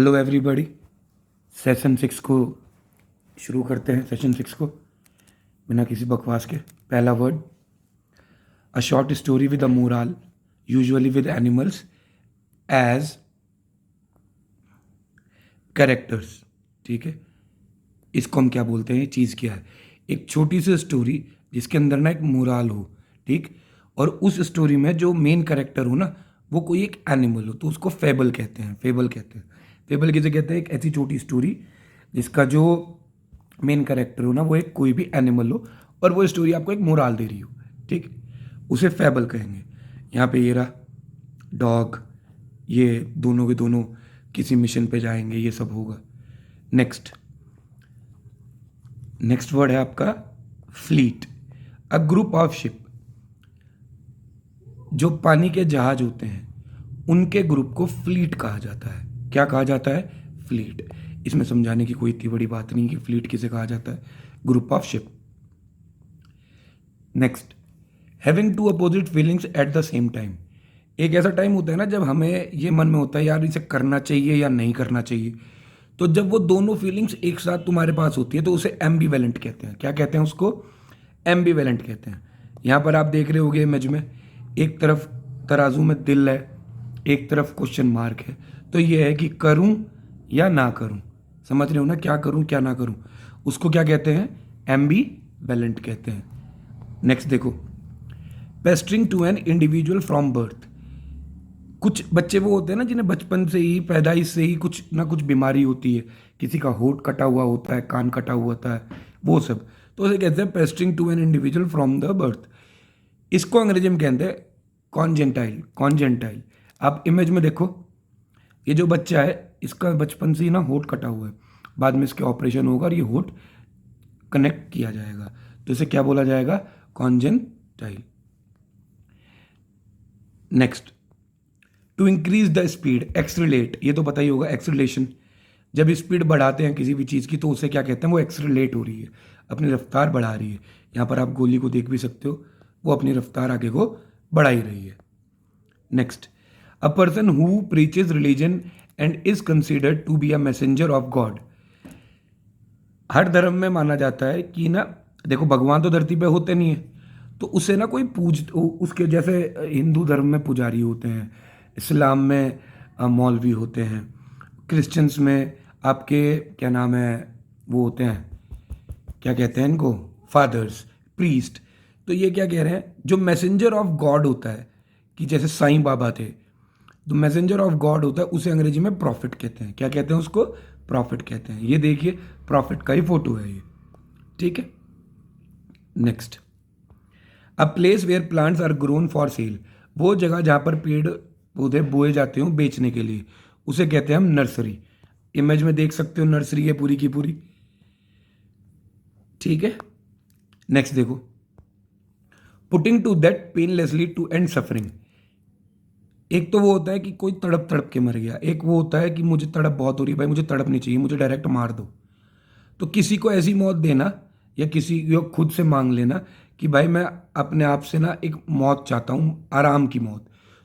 Hello everybody. Session 6 को शुरू करते हैं। सेशन 6 को बिना किसी बकवास के। पहला word, a short story with a moral, usually with animals as characters. ठीक है, इसको हम क्या बोलते हैं? ये चीज़ क्या है? एक छोटी सी स्टोरी जिसके अंदर ना एक मोरल हो, ठीक, और उस स्टोरी में जो मेन कैरेक्टर हो ना वो कोई एक एनिमल हो, तो उसको फेबल कहते हैं। फेबल कहते हैं। फेबल किसे कहते हैं? एक ऐसी छोटी स्टोरी जिसका जो मेन कैरेक्टर हो ना वो एक कोई भी एनिमल हो और वो स्टोरी आपको एक मोरल दे रही हो, ठीक, उसे फेबल कहेंगे। यहाँ पे ये रहा डॉग, ये दोनों के दोनों किसी मिशन पे जाएंगे, ये सब होगा। नेक्स्ट नेक्स्ट वर्ड है आपका fleet, a group of ship. जो पानी के जहाज होते हैं उनके ग्रुप को फ्लीट कहा जाता है। क्या कहा जाता है? फ्लीट। इसमें समझाने की कोई इतनी बड़ी बात नहीं कि फ्लीट किसे कहा जाता है। Group of ship. Next, having two opposite feelings at the same time. एक ऐसा टाइम होता है ना जब हमें ये मन में होता है यार इसे करना चाहिए या नहीं करना चाहिए, तो जब वो दोनों फीलिंग्स एक साथ तुम्हारे पास होती है तो उसे एम्बीवेलेंट कहते हैं। क्या कहते हैं उसको? एम्बीवेलेंट कहते हैं। यहाँ पर आप देख रहे होगे इमेज में, एक तरफ तराजू में दिल है, एक तरफ क्वेश्चन मार्क है। तो ये है कि करूं या ना करूं। समझ रहे हो ना? क्या करूं क्या ना करूं, उसको क्या कहते हैं? एम्बीवेलेंट कहते हैं। नेक्स्ट देखो, pestering to an individual from birth. कुछ बच्चे वो होते हैं ना जिन्हें बचपन से ही, पैदाइश से ही कुछ ना कुछ बीमारी होती है। किसी का होठ कटा हुआ होता है, कान कटा हुआ होता है, वो सब। तो उसे कहते हैं pestering to an individual from the birth. इसको अंग्रेजी में कहते हैं कॉन्जेंटाइल। कॉन्जेंटाइल। आप इमेज में देखो, ये जो बच्चा है इसका बचपन से ही ना होठ कटा हुआ है, बाद में इसके ऑपरेशन होगा और ये होठ कनेक्ट किया जाएगा, तो इसे क्या बोला जाएगा? Congenital. Next, to increase the speed, accelerate. ये तो पता ही होगा, एक्सरिलेशन। जब स्पीड बढ़ाते हैं किसी भी चीज़ की तो उसे क्या कहते हैं? वो एक्सरिलेट हो रही है, अपनी रफ्तार बढ़ा रही है। यहाँ पर आप गोली को देख भी सकते हो, वो अपनी रफ्तार आगे को बढ़ा ही रही है। Next, a person who preaches religion and is considered to be a messenger of God. हर धर्म में माना जाता है कि ना, देखो भगवान तो धरती पे होते नहीं है, तो उसे ना कोई पूज, उसके जैसे हिंदू धर्म में पुजारी होते हैं, इस्लाम में मौलवी होते हैं, क्रिश्चियंस में आपके क्या नाम है वो होते हैं, क्या कहते हैं इनको? Fathers, priest. तो ये क्या कह रहे हैं? जो मैसेंजर ऑफ गॉड होता है, कि जैसे साईं बाबा थे, तो मैसेंजर ऑफ गॉड होता है उसे अंग्रेजी में प्रॉफिट कहते हैं। क्या कहते हैं उसको? प्रॉफिट कहते हैं। ये देखिए प्रॉफिट का ही फोटो है ये, ठीक है। Next, a place where plants are grown for sale. वो जगह जहाँ पर पेड़ पौधे बोए जाते हो बेचने के लिए, उसे कहते हैं हम नर्सरी। इमेज में देख सकते हो नर्सरी है पूरी की पूरी, ठीक है। नेक्स्ट देखो, putting to death painlessly to end suffering. एक तो वो होता है कि कोई तड़प तड़प के मर गया, एक वो होता है कि मुझे तड़प बहुत हो रही है, भाई मुझे तड़प नहीं चाहिए, मुझे डायरेक्ट मार दो। तो किसी को ऐसी मौत देना या किसी को खुद से मांग लेना कि भाई मैं अपने आप से ना एक मौत चाहता हूँ, आराम की मौत,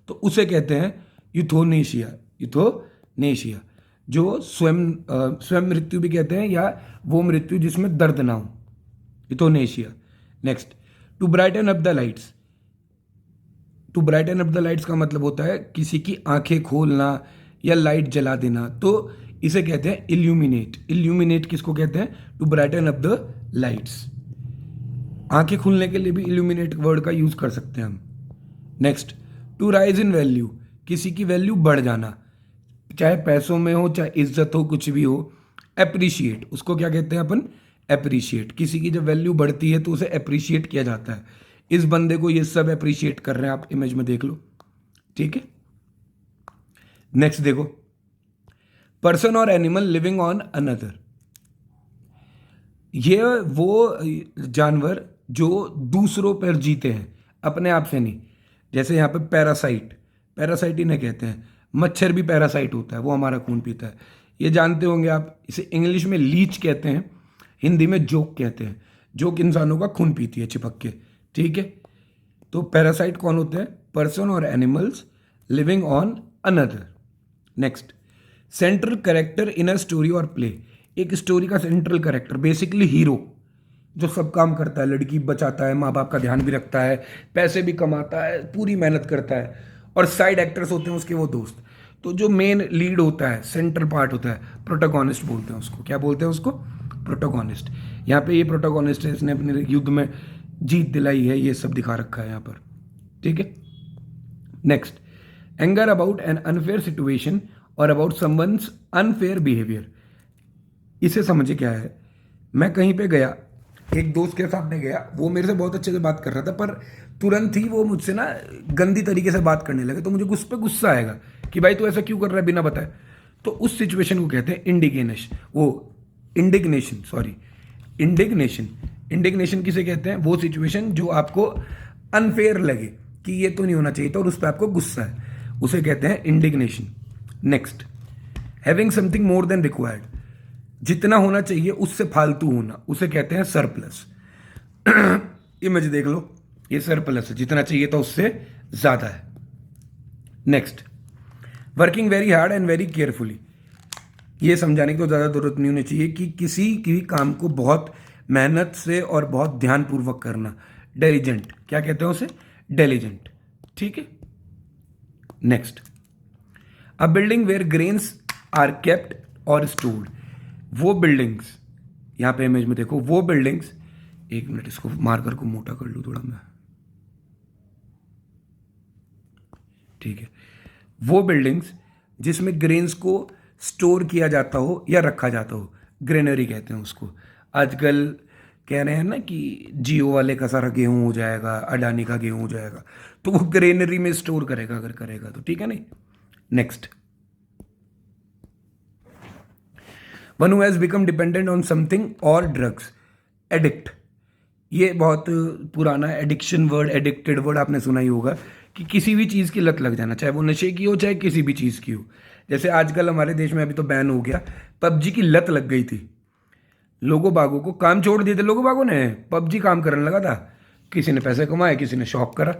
तो उसे कहते हैं यूथोनेशिया। यूथोनेशिया, जो स्वयं मृत्यु भी कहते हैं, या वो मृत्यु जिसमें दर्द ना हो, euthanasia. Next, to brighten up the lights. To brighten up the lights का मतलब होता है किसी की आंखें खोलना या लाइट जला देना, तो इसे कहते हैं इल्यूमिनेट। इल्यूमिनेट किसको कहते हैं? To brighten up the lights. आंखें खुलने के लिए भी इल्यूमिनेट वर्ड का यूज कर सकते हैं हम। Next, to rise in value. किसी की वैल्यू बढ़ जाना, चाहे पैसों में हो चाहे इज्जत हो, कुछ भी हो। एप्रिशिएट, उसको क्या कहते हैं अपन? एप्रिशिएट। किसी की जब वैल्यू बढ़ती है तो उसे एप्रिशिएट किया जाता है। इस बंदे को ये सब एप्रिशिएट कर रहे हैं, आप इमेज में देख लो, ठीक है। नेक्स्ट देखो, पर्सन और एनिमल लिविंग ऑन अनदर। ये वो जानवर जो दूसरों पर जीते हैं, अपने आप से नहीं। जैसे यहाँ पे पैरासाइट, पैरासाइट इन्हें कहते हैं। मच्छर भी पैरासाइट होता है, वो हमारा खून पीता है, ये जानते होंगे आप। इसे इंग्लिश में लीच कहते हैं, हिंदी में जोक कहते हैं। जोक इंसानों का खून पीती है चिपक के, ठीक है। तो पैरासाइट कौन होते हैं? पर्सन और animals living on another. Next, central character in a story और प्ले, एक स्टोरी का सेंट्रल कैरेक्टर बेसिकली हीरो जो सब काम करता है, लड़की बचाता है, माँ बाप का ध्यान भी रखता है, पैसे भी कमाता है, पूरी मेहनत करता है, और साइड एक्टर्स होते हैं उसके वो दोस्त। तो जो मेन लीड होता है, सेंट्रल पार्ट होता है, प्रोटोगोनिस्ट बोलते हैं उसको। क्या बोलते हैं उसको? प्रोटोगोनिस्ट। यहाँ पे ये प्रोटोगोनिस्ट है, इसने अपने युद्ध में जीत दिलाई है, ये सब दिखा रखा है यहाँ पर। ठीक है, next, anger about an unfair situation और अबाउट समवंस अनफेयर बिहेवियर। इसे समझे क्या है? मैं कहीं पे गया, एक दोस्त के सामने गया, वो मेरे से बहुत अच्छे से बात कर रहा था, पर तुरंत ही वो मुझसे ना गंदी तरीके से बात करने लगे, तो मुझे उस पर गुस्सा आएगा कि भाई तू ऐसा क्यों कर रहा है बिना बताए। तो उस सिचुएशन को कहते हैं इंडिग्नेशन, सॉरी, इंडिग्नेशन। इंडिग्नेशन किसे कहते हैं? वो सिचुएशन जो आपको अनफेयर लगे कि ये तो नहीं होना चाहिए था और उस पर आपको गुस्सा है, उसे कहते हैं indignation. Next, having something more than required, जितना होना चाहिए उससे फालतू होना, उसे कहते हैं सरप्लस। इमेज देख लो, ये सरप्लस है, जितना चाहिए था उससे ज्यादा है। Next, working very hard and very carefully, ये समझाने की तो ज़्यादा जरूरत नहीं होनी चाहिए कि किसी भी काम को बहुत मेहनत से और बहुत ध्यानपूर्वक करना। डेलिजेंट, क्या कहते हैं उसे? डेलिजेंट। ठीक है, next, a building where grains are kept और स्टोर्ड, वो बिल्डिंग्स, यहां पे इमेज में देखो, वो बिल्डिंग्स, एक मिनट इसको मार्कर को मोटा कर लूँ थोड़ा मैं, ठीक है, वो बिल्डिंग्स जिसमें ग्रेन्स को स्टोर किया जाता हो या रखा जाता हो, ग्रेनरी कहते हैं उसको। आजकल कह रहे हैं ना कि जियो वाले का सारा गेहूं हो जाएगा, अडानी का गेहूं हो जाएगा, तो वो ग्रेनरी में स्टोर करेगा अगर करेगा तो, ठीक है नहीं। Next, one who has become dependent on something और ड्रग्स, एडिक्ट, ये बहुत पुराना एडिक्शन वर्ड, एडिक्टेड वर्ड आपने सुना ही होगा कि किसी भी चीज़ की लत लग जाना, चाहे वो नशे की हो चाहे किसी भी चीज़ की हो। जैसे आजकल हमारे देश में अभी तो बैन हो गया, पबजी की लत लग गई थी, लोगों बागों को काम छोड़ दिए थे, लोगों बागों ने पबजी काम करने लगा था, किसी ने पैसे कमाए, किसी ने शौक करा।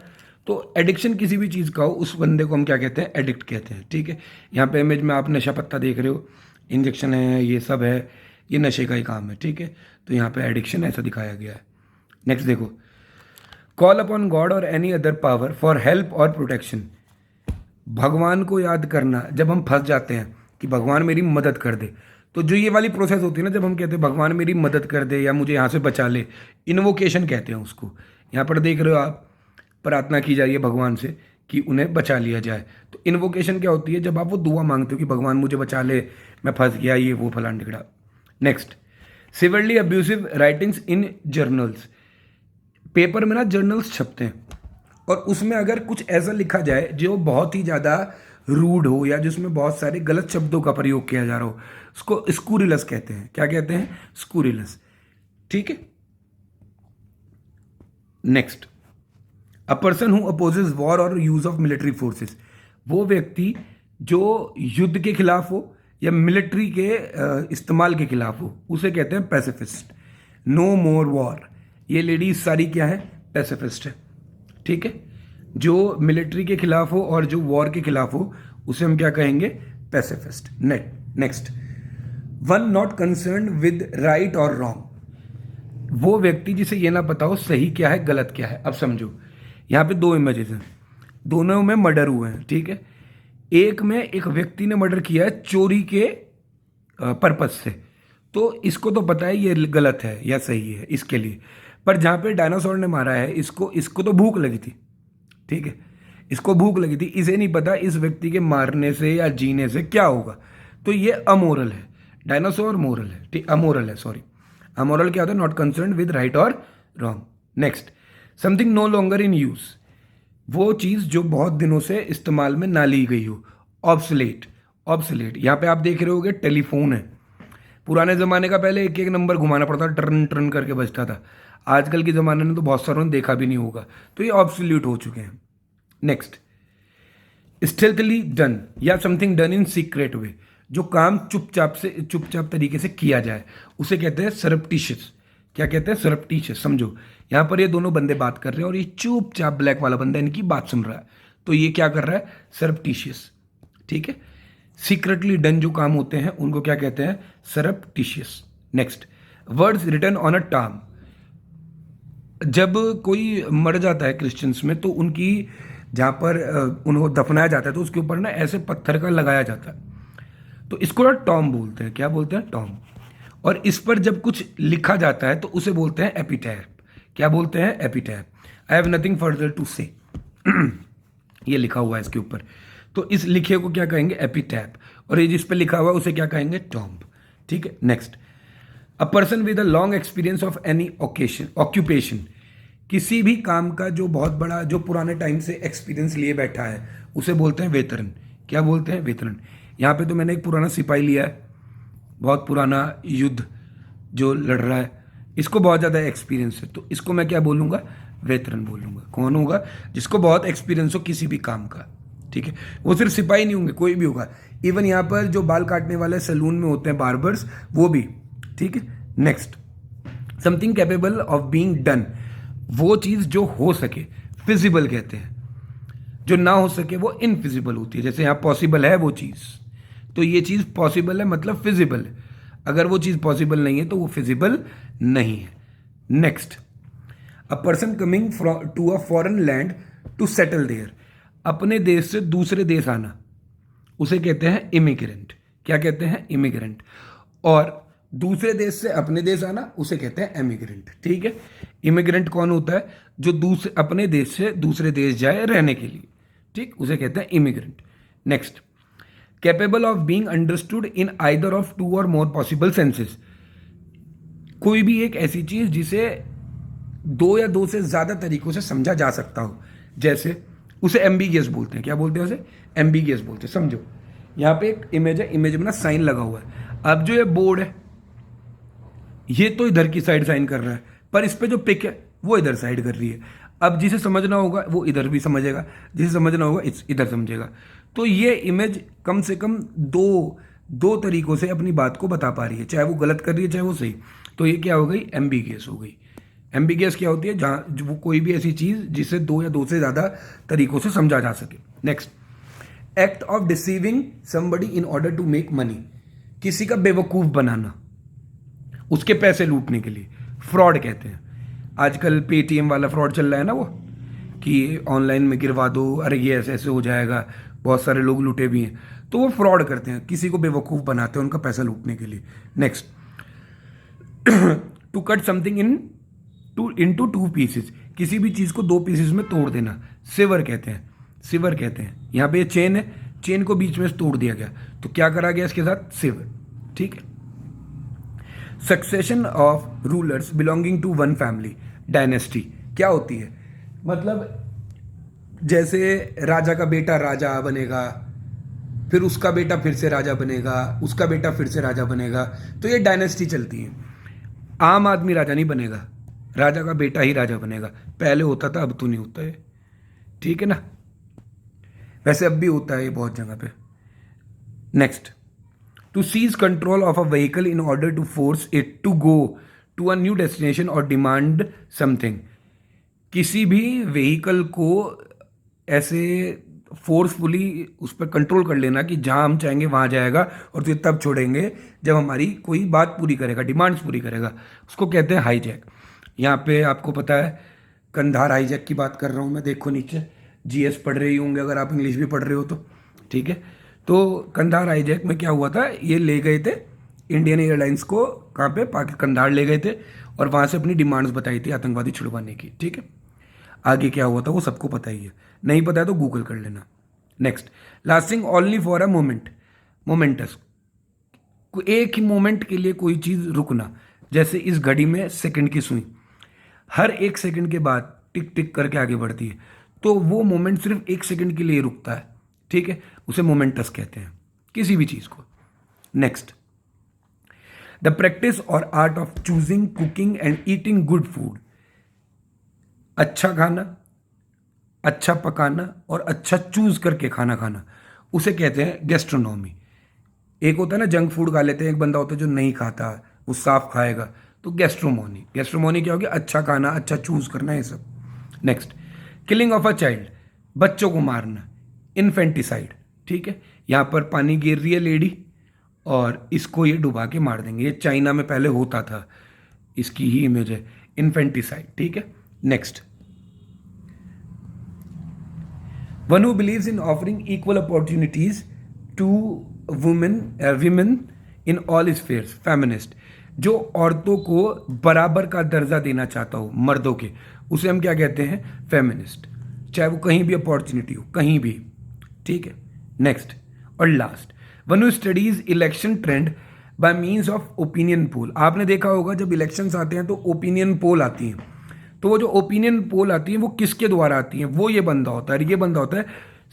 तो एडिक्शन किसी भी चीज़ का हो, उस बंदे को हम क्या कहते हैं? एडिक्ट कहते हैं। ठीक है, यहाँ पे इमेज में आप नशा पत्ता देख रहे हो, इंजेक्शन है, ये सब है, ये नशे का ही काम है। ठीक है, तो यहाँ पे एडिक्शन ऐसा दिखाया गया है। नेक्स्ट देखो, कॉल अपॉन गॉड और any other power for help और प्रोटेक्शन, भगवान को याद करना जब हम फंस जाते हैं कि भगवान मेरी मदद कर दे, तो जो ये वाली प्रोसेस होती है ना, जब हम कहते हैं भगवान मेरी मदद कर दे या मुझे यहाँ से बचा ले, इन्वोकेशन कहते हैं उसको। यहाँ पर देख रहे हो आप, प्रार्थना की जा रही है भगवान से कि उन्हें बचा लिया जाए। तो इन्वोकेशन क्या होती है? जब आप वो दुआ मांगते हो कि भगवान मुझे बचा ले, मैं फंस गया, ये वो फलान टिकड़ा। नेक्स्ट, सिवियरली अब्यूसिव राइटिंग्स इन जर्नल्स, पेपर में ना जर्नल्स छपते हैं और उसमें अगर कुछ ऐसा लिखा जाए जो बहुत ही ज़्यादा रूड हो या जिसमें बहुत सारे गलत शब्दों का प्रयोग किया जा रहा हो, उसको स्कूरिलस कहते हैं। क्या कहते हैं? स्कूरिलस। ठीक है, next, a person who opposes war और यूज ऑफ मिलिट्री फोर्सेस, वो व्यक्ति जो युद्ध के खिलाफ हो या मिलिट्री के इस्तेमाल के खिलाफ हो, उसे कहते हैं पैसिफिस्ट। नो मोर वॉर, ये लेडीज सारी क्या है? पैसिफिस्ट है। ठीक है, जो मिलिट्री के खिलाफ हो और जो वॉर के खिलाफ हो उसे हम क्या कहेंगे? Pacifist. Next, one not concern with right और रॉन्ग, वो व्यक्ति जिसे ये ना पता हो सही क्या है गलत क्या है। अब समझो, यहाँ पे दो इमेजेस हैं, दोनों में मर्डर हुए हैं। ठीक है, एक में एक व्यक्ति ने मर्डर किया है चोरी के पर्पज से, तो इसको तो पता है ये गलत है या सही है इसके लिए, पर जहाँ पे डायनासोर ने मारा है इसको तो भूख लगी थी। ठीक है, इसको भूख लगी थी, इसे नहीं पता इस व्यक्ति के मारने से या जीने से क्या होगा, तो ये अमोरल है। डायनासोर मोरल है, ठीक, अमोरल है, सॉरी। अमोरल क्या होता है? नॉट कंसर्न विद राइट और wrong. Next, something no longer in use, वो चीज़ जो बहुत दिनों से इस्तेमाल में ना ली गई हो। ऑब्सलेट, ऑब्सलेट, यहाँ पे आप देख रहे होगे टेलीफोन है, पुराने ज़माने का पहले एक एक नंबर घुमाना पड़ता था, टर्न टर्न करके बजता था। आजकल के ज़माने में तो बहुत सारों ने देखा भी नहीं होगा, तो ये ऑब्सोल्यूट हो चुके हैं। नेक्स्ट, स्टेल्थली डन या समथिंग डन इन सीक्रेट वे, जो काम चुपचाप तरीके से किया जाए उसे कहते हैं सरप्टिशियस। क्या कहते हैं? सरप्टिशियस। समझो, यहाँ पर ये दोनों बंदे बात कर रहे हैं और ये चुपचाप ब्लैक वाला बंदा इनकी बात सुन रहा है, तो ये क्या कर रहा है? सरप्टिशियस। ठीक है, सीक्रेटली डन जो काम होते हैं उनको क्या कहते हैं? Surreptitious. Next, words written on a tomb. जब कोई मर जाता है क्रिश्चियंस में तो उनकी जहाँ पर उनको दफनाया जाता है तो उसके ऊपर ना ऐसे पत्थर का लगाया जाता है, तो इसको ना टॉम बोलते हैं। क्या बोलते हैं? टॉम। और इस पर जब कुछ लिखा जाता है तो उसे बोलते हैं एपिटैफ। क्या बोलते हैं? Epitaph. I have nothing further to say ये लिखा हुआ है इसके ऊपर, तो इस लिखे को क्या कहेंगे? एपिटैफ। और ये जिस पे लिखा हुआ है उसे क्या कहेंगे? टॉम्ब। ठीक है। Next, a person with a long experience of any occasion occupation. किसी भी काम का जो बहुत बड़ा, जो पुराने टाइम से एक्सपीरियंस लिए बैठा है उसे बोलते हैं वेतरन। क्या बोलते हैं? वेतरन। यहाँ पे तो मैंने एक पुराना सिपाही लिया है, बहुत पुराना युद्ध जो लड़ रहा है, इसको बहुत ज़्यादा एक्सपीरियंस है, तो इसको मैं क्या बोलूँगा? वेतरन बोलूँगा। कौन होगा? जिसको बहुत एक्सपीरियंस हो किसी भी काम का। ठीक है। वो सिर्फ सिपाही नहीं होंगे, कोई भी होगा। इवन यहाँ पर जो बाल काटने वाले सैलून में होते हैं बार्बर्स, वो भी। ठीक है। Next, something capable of being done. वो चीज़ जो हो सके, फिजिबल कहते हैं। जो ना हो सके वो इनफिजिबल होती है। जैसे यहाँ पॉसिबल है वो चीज़, तो ये चीज़ पॉसिबल है मतलब फिजिबल है। अगर वो चीज़ पॉसिबल नहीं है तो वो फिजिबल नहीं है। Next, a person coming to a foreign land to settle there. अपने देश से दूसरे देश आना उसे कहते हैं इमिग्रेंट। क्या कहते हैं? इमिग्रेंट। और दूसरे देश से अपने देश आना उसे कहते हैं एमिग्रेंट। ठीक है। इमिग्रेंट कौन होता है? जो दूसरे अपने देश से दूसरे देश जाए रहने के लिए, ठीक, उसे कहते हैं immigrant. Next, capable of being understood in either of two और मोर पॉसिबल सेंसेस। कोई भी एक ऐसी चीज जिसे दो या दो से ज्यादा तरीकों से समझा जा सकता हो, जैसे उसे एम्बिगियस बोलते हैं। क्या बोलते हैं उसे? एम्बिगियस बोलते हैं। समझो, यहाँ पे एक इमेज है, इमेज में ना साइन लगा हुआ है। अब जो ये बोर्ड है ये तो इधर की साइड साइन कर रहा है, पर इस पे जो पिक है वो इधर साइड कर रही है। अब जिसे समझना होगा वो इधर भी समझेगा, जिसे समझना होगा इधर समझेगा। तो ये इमेज कम से कम दो तरीकों से अपनी बात को बता पा रही है, चाहे वो गलत कर रही है चाहे वो सही। तो ये क्या हो गई? एम्बिगियस हो गई। एम्बिगियस क्या होती है? जहाँ वो कोई भी ऐसी चीज जिसे दो या दो से ज्यादा तरीकों से समझा जा सके। Next, act of deceiving somebody in order to make money. किसी का बेवकूफ बनाना उसके पैसे लूटने के लिए, फ्रॉड कहते हैं। आजकल पेटीएम वाला फ्रॉड चल रहा है ना, वो कि ऑनलाइन में गिरवा दो, अरे ये ऐसे ऐसे हो जाएगा, बहुत सारे लोग लूटे भी हैं। तो वो फ्रॉड करते हैं, किसी को बेवकूफ़ बनाते हैं उनका पैसा लूटने के लिए। Next, to cut something into two pieces. किसी भी चीज़ को दो पीसेस में तोड़ देना, सिवर कहते हैं। सिवर कहते हैं। यहाँ पे चेन है, चेन को बीच में से तोड़ दिया गया, तो क्या करा गया इसके साथ? सिवर। ठीक है। Succession of rulers belonging to one family, dynasty क्या होती है? मतलब जैसे राजा का बेटा राजा बनेगा, फिर उसका बेटा फिर से राजा बनेगा, उसका बेटा फिर से राजा बनेगा, तो ये डायनेस्टी चलती है। आम आदमी राजा नहीं बनेगा, राजा का बेटा ही राजा बनेगा। पहले होता था, अब तो नहीं होता है। ठीक है ना? वैसे अब भी होता है ये बहुत जगह पे। Next, to seize control of a vehicle in order to force it to go to a new destination or demand something। किसी भी व्हीकल को ऐसे फोर्सफुली उस पर कंट्रोल कर लेना कि जहां हम चाहेंगे वहां जाएगा, और तुझे तब छोड़ेंगे जब हमारी कोई बात पूरी करेगा, डिमांड्स पूरी करेगा। उसको कहते हैं हाईजैक। यहाँ पे आपको पता है कंधार हाईजैक की बात कर रहा हूँ मैं। देखो नीचे जीएस पढ़ रहे होंगे अगर आप इंग्लिश भी पढ़ रहे हो तो। ठीक है। तो कंधार हाईजैक में क्या हुआ था? ये ले गए थे इंडियन एयरलाइंस को, कहाँ पे? कंधार ले गए थे, और वहाँ से अपनी डिमांड्स बताई थी आतंकवादी छुड़वाने की। ठीक है। आगे क्या हुआ था वो सबको पता ही है, नहीं पता है तो गूगल कर लेना। Next, lasting only for a moment, moments. एक ही मोमेंट के लिए कोई चीज़ रुकना, जैसे इस घड़ी में सेकंड की सुई हर एक सेकंड के बाद टिक टिक करके आगे बढ़ती है, तो वो मोमेंट सिर्फ एक सेकंड के लिए रुकता है। ठीक है, उसे मोमेंटस कहते हैं किसी भी चीज को। नेक्स्ट, द प्रैक्टिस और art of choosing, cooking and eating good food. अच्छा खाना, अच्छा पकाना और अच्छा चूज करके खाना खाना, उसे कहते हैं गैस्ट्रोनॉमी। एक होता है ना जंक फूड खा लेते हैं, एक बंदा होता है जो नहीं खाता, वो साफ खाएगा, तो गैस्ट्रोमोनी। गैस्ट्रोमोनी क्या होगी? अच्छा खाना, अच्छा चूज करना, ये सब। Next, killing of a child, बच्चों को मारना, इन्फेंटिसाइड। ठीक है, यहाँ पर पानी गिर रही है लेडी और इसको ये डुबा के मार देंगे। ये चाइना में पहले होता था, इसकी ही इमेज है, इन्फेंटिसाइड। ठीक है, next, one who believes in offering equal opportunities to women in all spheres, feminist. जो औरतों को बराबर का दर्जा देना चाहता हो मर्दों के, उसे हम क्या कहते हैं? फेमिनिस्ट। चाहे वो कहीं भी अपॉर्चुनिटी हो, कहीं भी। ठीक है, नेक्स्ट और last, one who studies election trend bye means of opinion poll. आपने देखा होगा जब इलेक्शंस आते हैं तो ओपिनियन पोल आती हैं, तो वो जो ओपिनियन पोल आती है वो किसके द्वारा आती है? वो ये बंदा होता है, ये बंदा होता है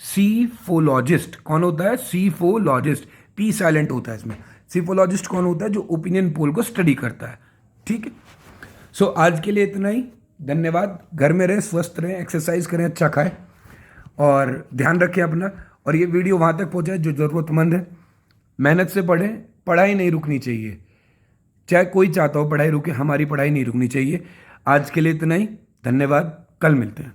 सीफोलॉजिस्ट। कौन होता है? सीफोलॉजिस्ट। पी साइलेंट होता है इसमें। सीफोलॉजिस्ट कौन होता है? जो ओपिनियन पोल को स्टडी करता है। ठीक है, सो आज के लिए इतना ही। धन्यवाद। घर में रहें, स्वस्थ रहें, एक्सरसाइज करें, अच्छा खाएं और ध्यान रखें अपना। और ये वीडियो वहाँ तक पहुँचाए जो ज़रूरतमंद है। मेहनत से पढ़ें, पढ़ाई नहीं रुकनी चाहिए। चाहे कोई चाहता हो पढ़ाई रुके, हमारी पढ़ाई नहीं रुकनी चाहिए। आज के लिए इतना ही। धन्यवाद, कल मिलते हैं।